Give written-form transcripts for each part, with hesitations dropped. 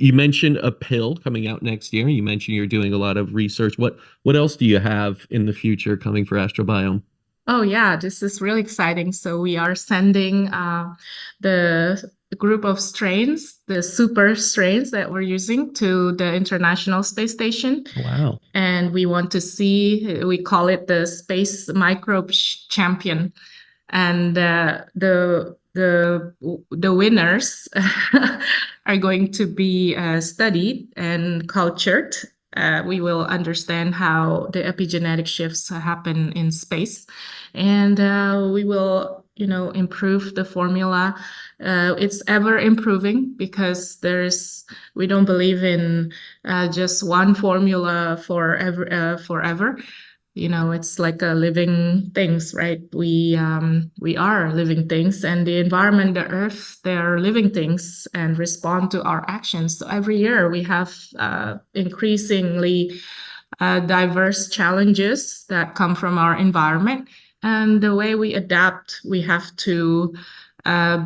you mentioned a pill coming out next year. You mentioned you're doing a lot of research. What else do you have in the future coming for Astrobiome? Oh, yeah, this is really exciting. So we are sending the group of strains, the super strains that we're using to the International Space Station. Wow. And we want to see, we call it the Space Microbe Champion. And the winners are going to be studied and cultured. We will understand how the epigenetic shifts happen in space, and we will, improve the formula. It's ever improving because we don't believe in just one formula forever. It's like a living things, right? We are living things, and the environment, the earth, they're living things and respond to our actions. So every year we have increasingly diverse challenges that come from our environment, and the way we adapt, we have to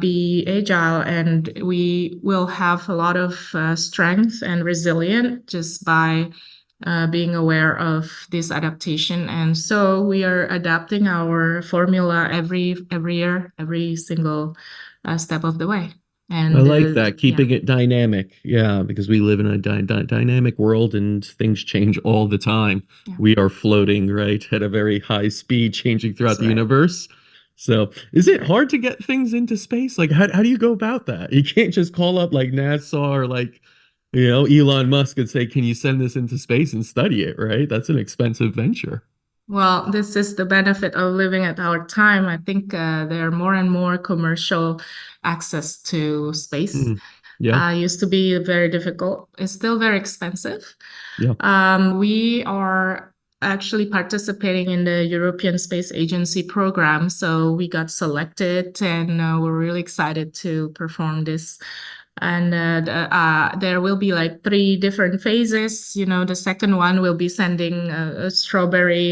be agile, and we will have a lot of strength and resilience just by being aware of this adaptation. And so we are adapting our formula every year, every single step of the way. I And like that, yeah, keeping it dynamic. Yeah, because we live in a dynamic world and things change all the time. yeah, We are floating, right, at a very high speed, changing that's throughout the right. universe. So, is it Right. hard to get things into space? Like, how do you go about that? You can't just call up like NASA or like, Elon Musk and say, "Can you send this into space and study it?" Right? That's an expensive venture. Well, this is the benefit of living at our time. I think there are more and more commercial access to space. Hmm. Yeah, Used to be very difficult. It's still very expensive. yeah. We are actually participating in the European Space Agency program. So we got selected, and we're really excited to perform this. And there will be like three different phases. The second one will be sending a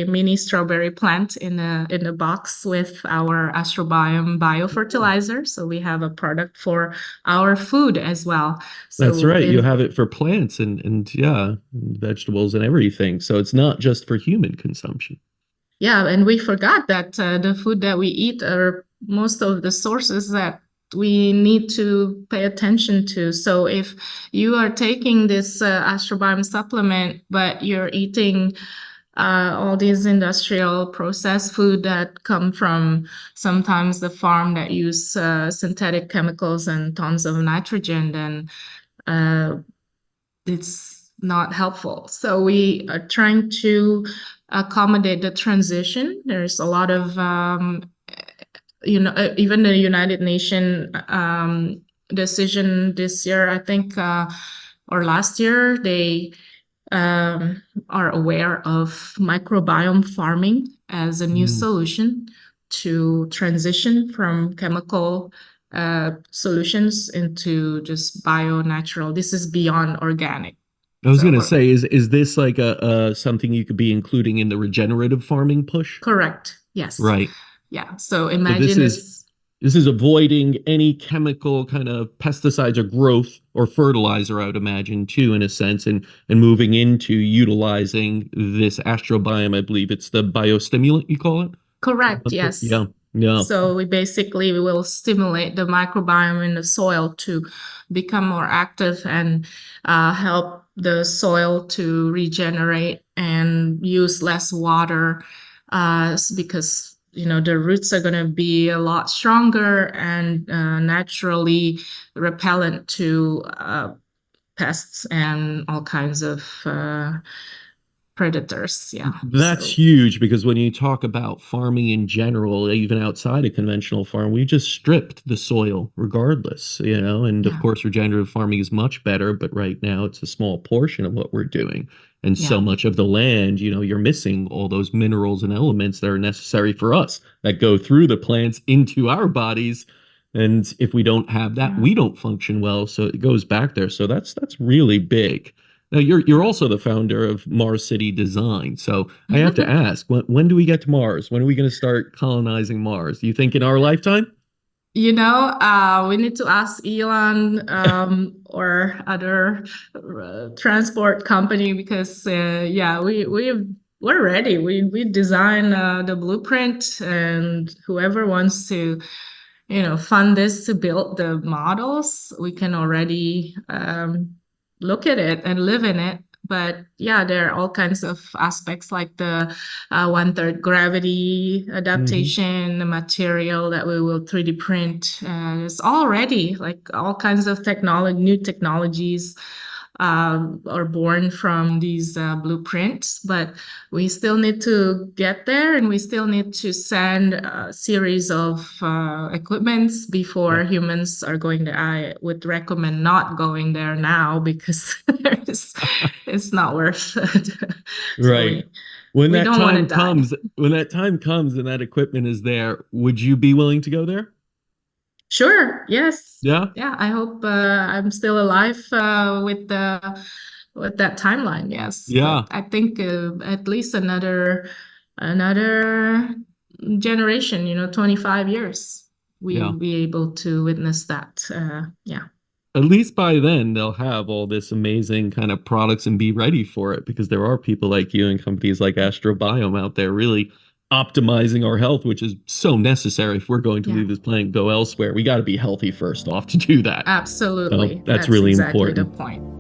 mini strawberry plant in a box with our Astrobiome biofertilizer. So we have a product for our food as well. That's So right. You in have it for plants and yeah, vegetables and everything. So it's not just for human consumption. Yeah, and we forgot that the food that we eat are most of the sources that we need to pay attention to. So if you are taking this astrobiome supplement, but you're eating all these industrial processed food that come from sometimes the farm that use synthetic chemicals and tons of nitrogen, then uh, it's not helpful. So we are trying to accommodate the transition. There's a lot of, even the United Nations decision this year, I think, or last year, they are aware of microbiome farming as a new Mm. solution to transition from chemical solutions into just bio natural. This is beyond organic. I was So gonna we're say, is this like a something you could be including in the regenerative farming push? correct. Yes. Right. Yeah. So So imagine it's this is avoiding any chemical kind of pesticides or growth or fertilizer, I would imagine, too, in a sense, and moving into utilizing this astrobiome. I believe it's the biostimulant you call it. correct. Yes. Yeah, yeah. So we will stimulate the microbiome in the soil to become more active and help the soil to regenerate and use less water because the roots are going to be a lot stronger and naturally repellent to pests and all kinds of predators. Yeah. That's So huge because when you talk about farming in general, even outside a conventional farm, we just stripped the soil regardless, and of yeah, course, regenerative farming is much better, but right now it's a small portion of what we're doing. And so yeah. much of the land, you're missing all those minerals and elements that are necessary for us that go through the plants into our bodies. And if we don't have that, Yeah. we don't function well. So it goes back there. So that's really big. Now you're Yeah. also the founder of Mars City Design. So I have to ask, when do we get to Mars? When are we going to start colonizing Mars? Do you think in our lifetime? We need to ask Elon or other transport company because yeah, we're ready. We design the blueprint, and whoever wants to fund this to build the models, we can already look at it and live in it. But yeah, there are all kinds of aspects like the one-third gravity Hmm. adaptation, the material that we will 3D print. It's already like all kinds of technology, new technologies are born from these blueprints, but we still need to get there, and we still need to send a series of equipments before Yeah. humans are going there. I would recommend not going there now because it's not worth it. So Right. When we that don't want to time die. comes, when that time comes and that equipment is there, would you be willing to go there? Sure. Yes. Yeah. Yeah. I hope I'm still alive with that timeline. Yes, but Yeah. I think at least another generation. 25 years, we Yeah. will be able to witness that. Yeah. At least by then they'll have all this amazing kind of products and be ready for it because there are people like you and companies like Astrobiome out there really optimizing our health, which is so necessary if we're going to Yeah. leave this planet and go elsewhere. We got to be healthy first off to do that. So Absolutely. that's That's really exactly the important. point.